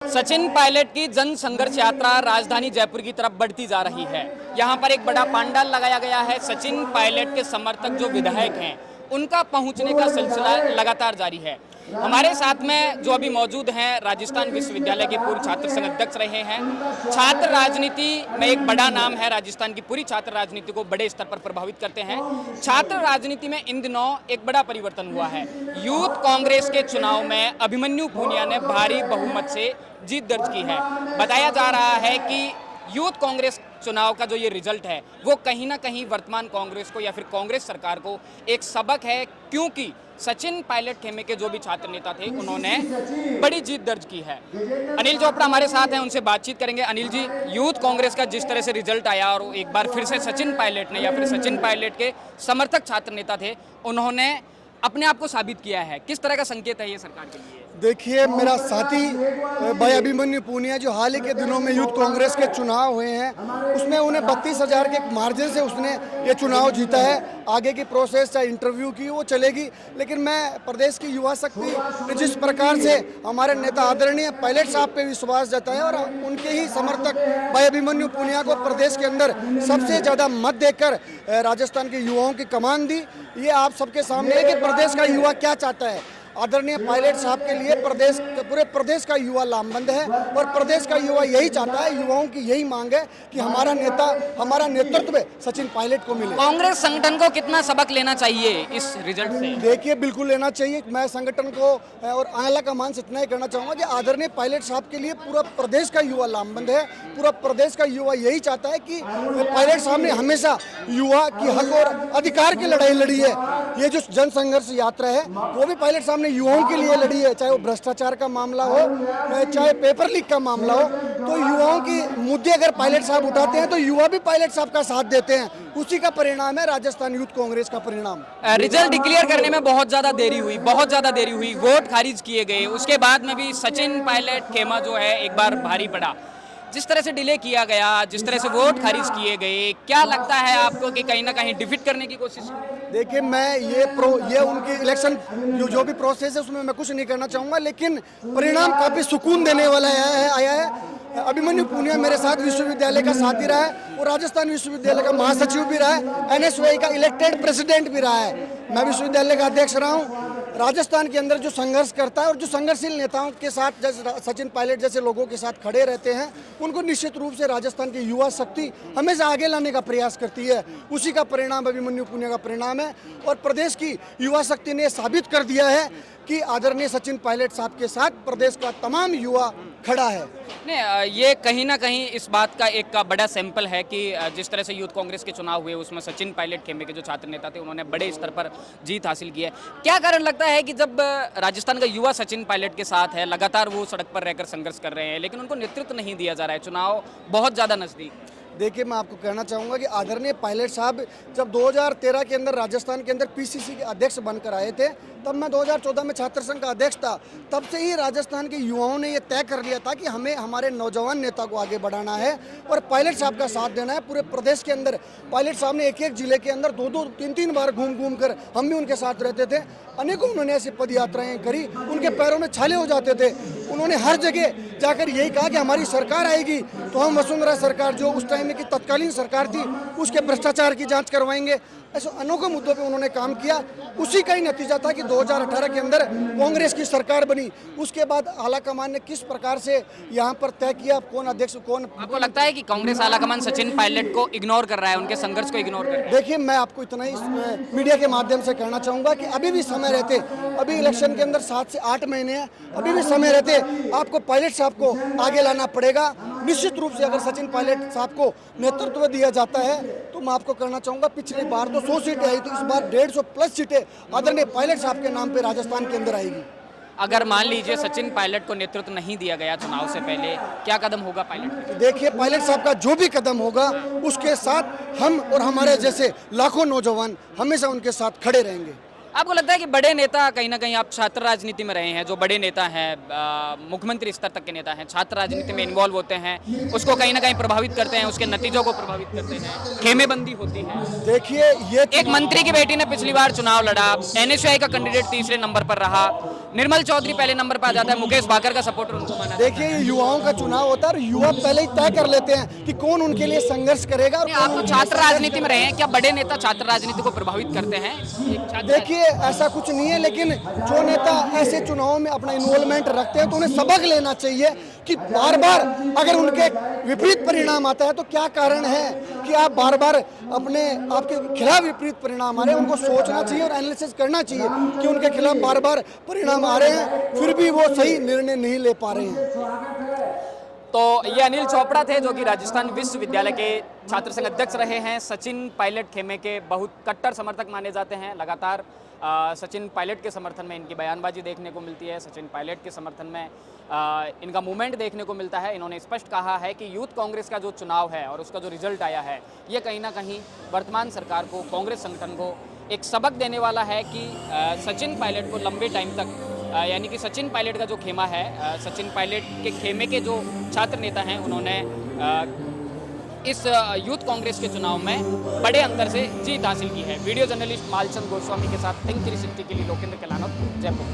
सचिन पायलट की जन संघर्ष यात्रा राजधानी जयपुर की तरफ बढ़ती जा रही है। यहाँ पर एक बड़ा पंडाल लगाया गया है। सचिन पायलट के समर्थक जो विधायक हैं उनका पहुंचने का सिलसिला लगातार जारी है। हमारे साथ में जो अभी मौजूद हैं राजस्थान विश्वविद्यालय के पूर्व छात्र संघ अध्यक्ष रहे हैं। छात्र राजनीति में एक बड़ा नाम है, राजस्थान की पूरी छात्र राजनीति को बड़े स्तर पर प्रभावित करते हैं। छात्र राजनीति में इन दिनों एक बड़ा परिवर्तन हुआ है। यूथ कांग्रेस के चुनाव में अभिमन्यु पूनिया ने भारी बहुमत से जीत दर्ज की है। बताया जा रहा है कि यूथ कांग्रेस चुनाव का जो ये रिजल्ट है वो कहीं ना कहीं वर्तमान कांग्रेस को या फिर कांग्रेस सरकार को एक सबक है, क्योंकि सचिन पायलट खेमे के जो भी छात्र नेता थे उन्होंने बड़ी जीत दर्ज की है। अनिल चोपड़ा हमारे साथ हैं, उनसे बातचीत करेंगे। अनिल जी, यूथ कांग्रेस का जिस तरह से रिजल्ट आया और एक बार फिर से सचिन पायलट ने या फिर सचिन पायलट के समर्थक छात्र नेता थे उन्होंने अपने आप को साबित किया है, किस तरह का संकेत है ये सरकार के लिए? देखिए, मेरा साथी भाई अभिमन्यु पूनिया जो हाल ही के दिनों में यूथ कांग्रेस के चुनाव हुए हैं उसमें उन्हें 32,000 के मार्जिन से उसने ये चुनाव जीता है। आगे की प्रोसेस चाहे इंटरव्यू की वो चलेगी, लेकिन मैं प्रदेश की युवा शक्ति जिस प्रकार से हमारे नेता आदरणीय पायलट साहब पे विश्वास जताया और उनके ही समर्थक भाई अभिमन्यु पूनिया को प्रदेश के अंदर सबसे ज़्यादा मत देकर राजस्थान के युवाओं की कमान दी। ये आप सबके सामने है कि प्रदेश का युवा क्या चाहता है। आदरणीय पायलट साहब के लिए पूरे प्रदेश का युवा लामबंद है और प्रदेश का युवा यही चाहता है, युवाओं की यही मांग है कि हमारा नेता, हमारा नेतृत्व सचिन पायलट को मिले। कांग्रेस संगठन को कितना सबक लेना चाहिए इस रिजल्ट से? देखिए, बिल्कुल लेना चाहिए। मैं संगठन को और आला कमान से इतना ही कहना चाहूँगा कि आदरणीय पायलट साहब के लिए पूरा प्रदेश का युवा लामबंद है। पूरा प्रदेश का युवा यही चाहता है कि पायलट साहब ने हमेशा युवा की हक और अधिकार की लड़ाई लड़ी है। ये जो जन संघर्ष यात्रा है वो भी पायलट साहब ने युवाओं के लिए लड़ी है, चाहे वो भ्रष्टाचार का मामला हो चाहे पेपर लीक का मामला हो। तो युवाओं की मुद्दे अगर पायलट साहब उठाते हैं तो युवा भी पायलट साहब का साथ देते हैं। उसी का परिणाम है राजस्थान यूथ कांग्रेस का परिणाम। रिजल्ट डिक्लेयर करने में बहुत ज्यादा देरी हुई, वोट खारिज किए गए। उसके बाद में भी सचिन पायलट खेमा जो है एक बार भारी पड़ा। जिस तरह से डिले किया गया, जिस तरह से वोट खारिज किए गए, क्या लगता है आपको कि कहीं ना कहीं डिफीट करने की कोशिश? देखिए, मैं ये उनकी इलेक्शन जो भी प्रोसेस है उसमें मैं कुछ नहीं करना चाहूँगा, लेकिन परिणाम काफ़ी सुकून देने वाला आया है। अभिमन्यु पूनिया मेरे साथ विश्वविद्यालय का साथी रहा है और राजस्थान विश्वविद्यालय का महासचिव भी रहा है, NSY का इलेक्टेड प्रेसिडेंट भी रहा है। मैं विश्वविद्यालय का अध्यक्ष रहा हूँ। राजस्थान के अंदर जो संघर्ष करता है और जो संघर्षशील नेताओं के साथ जैसे सचिन पायलट जैसे लोगों के साथ खड़े रहते हैं उनको निश्चित रूप से राजस्थान की युवा शक्ति हमेशा आगे लाने का प्रयास करती है। उसी का परिणाम अभिमन्यु पूनिया का परिणाम है और प्रदेश की युवा शक्ति ने साबित कर दिया है कि आदरणीय सचिन पायलट साहब के साथ प्रदेश का तमाम युवा खड़ा है। नहीं, ये कहीं ना कहीं इस बात का एक का बड़ा सैंपल है कि जिस तरह से यूथ कांग्रेस के चुनाव हुए उसमें सचिन पायलट खेमे के जो छात्र नेता थे उन्होंने बड़े स्तर पर जीत हासिल की है। क्या कारण लगता है कि जब राजस्थान का युवा सचिन पायलट के साथ है, लगातार वो सड़क पर रहकर संघर्ष कर रहे हैं, लेकिन उनको नेतृत्व नहीं दिया जा रहा है, चुनाव बहुत ज़्यादा नजदीक? देखिए, मैं आपको कहना चाहूँगा कि आदरणीय पायलट साहब जब 2013 के अंदर राजस्थान के अंदर PCC के अध्यक्ष बनकर आए थे, तब मैं 2014 में छात्र संघ का अध्यक्ष था। तब से ही राजस्थान के युवाओं ने ये तय कर लिया था कि हमें हमारे नौजवान नेता को आगे बढ़ाना है और पायलट साहब का साथ देना है। पूरे प्रदेश के अंदर पायलट साहब ने एक जिले के अंदर 2-2, 3-3 बार घूम कर हम भी उनके साथ रहते थे। अनेकों उन्होंने ऐसी पद यात्राएँ करी, उनके पैरों में छाले हो जाते थे। उन्होंने हर जगह जाकर यही कहा कि हमारी सरकार आएगी तो हम वसुंधरा सरकार जो उस टाइम की तत्कालीन सरकार थी उसके भ्रष्टाचार की जांच करवाएंगे। ऐसे अनोखे मुद्दों पे उन्होंने काम किया। उसी का ही नतीजा था कि 2018 के अंदर कांग्रेस की सरकार बनी। उसके बाद आला कमान ने किस प्रकार से यहाँ पर तय किया कौन अध्यक्ष कौन। आपको लगता है कि कांग्रेस आला कमान सचिन पायलट को इग्नोर कर रहा है, उनके संघर्ष को इग्नोर कर रहा है? देखिए, मैं आपको इतना ही मीडिया के माध्यम से कहना चाहूँगा कि अभी भी समय रहते, अभी इलेक्शन के अंदर 7 से 8 महीने हैं, अभी भी समय रहते आपको पायलट साहब को आगे लाना पड़ेगा। निश्चित रूप से अगर सचिन पायलट साहब को नेतृत्व दिया जाता है तो मैं आपको कहना चाहूँगा, पिछली बार तो 100 सीटें आई थी, इस बार 150+ सीटें आदरणीय पायलट साहब के नाम पे राजस्थान के अंदर आएगी। अगर मान लीजिए सचिन पायलट को नेतृत्व नहीं दिया गया चुनाव से पहले, क्या कदम होगा पायलट? देखिए, पायलट साहब का जो भी कदम होगा उसके साथ हम और हमारे जैसे लाखों नौजवान हमेशा उनके साथ खड़े रहेंगे। आपको लगता है कि बड़े नेता कहीं ना कहीं, आप छात्र राजनीति में रहे हैं, जो बड़े नेता हैं, मुख्यमंत्री स्तर तक के नेता हैं, छात्र राजनीति में इन्वॉल्व होते हैं, उसको कहीं ना कहीं प्रभावित करते हैं, उसके नतीजों को प्रभावित करते हैं, खेमेबंदी होती है? देखिए ये एक मंत्री की बेटी ने पिछली बार चुनाव लड़ा, एनएसयूआई का कैंडिडेट तीसरे नंबर पर रहा, निर्मल चौधरी पहले नंबर पर आ जाता है, मुकेश भाकर का सपोर्टर उनको माना जाता है। देखिए ये युवाओं का चुनाव होता है और युवा पहले ही तय कर लेते हैं कि कौन उनके लिए संघर्ष करेगा। और आप तो छात्र राजनीति में रहे हैं, क्या बड़े नेता छात्र राजनीति को प्रभावित करते हैं? एक छात्र देखिए ऐसा कुछ नहीं है, लेकिन जो नेता ऐसे चुनावों में अपना इन्वॉल्वमेंट रखते हैं तो उन्हें सबक लेना चाहिए कि बार बार अगर उनके विपरीत परिणाम आता है तो क्या कारण है कि आप बार बार आपके खिलाफ विपरीत परिणाम आ रहे हैं। उनको सोचना चाहिए और एनालिसिस करना चाहिए कि उनके खिलाफ बार बार परिणाम आ रहे हैं, फिर भी वो सही निर्णय नहीं ले पा रहे हैं। तो ये अनिल चोपड़ा थे, जो कि राजस्थान विश्वविद्यालय के छात्र संघ अध्यक्ष रहे हैं। सचिन पायलट खेमे के बहुत कट्टर समर्थक माने जाते हैं। लगातार सचिन पायलट के समर्थन में इनकी बयानबाजी देखने को मिलती है, सचिन पायलट के समर्थन में इनका मूवमेंट देखने को मिलता है। इन्होंने स्पष्ट कहा है कि यूथ कांग्रेस का जो चुनाव है और उसका जो रिजल्ट आया है, ये कहीं ना कहीं वर्तमान सरकार को, कांग्रेस संगठन को एक सबक देने वाला है कि सचिन पायलट को लंबे टाइम तक, यानी कि सचिन पायलट का जो खेमा है, सचिन पायलट के खेमे के जो छात्र नेता हैं, उन्होंने इस यूथ कांग्रेस के चुनाव में बड़े अंतर से जीत हासिल की है। वीडियो जर्नलिस्ट मालचंद गोस्वामी के साथ थिंक 360 के लिए लोकेंद्र केलानौत, जयपुर।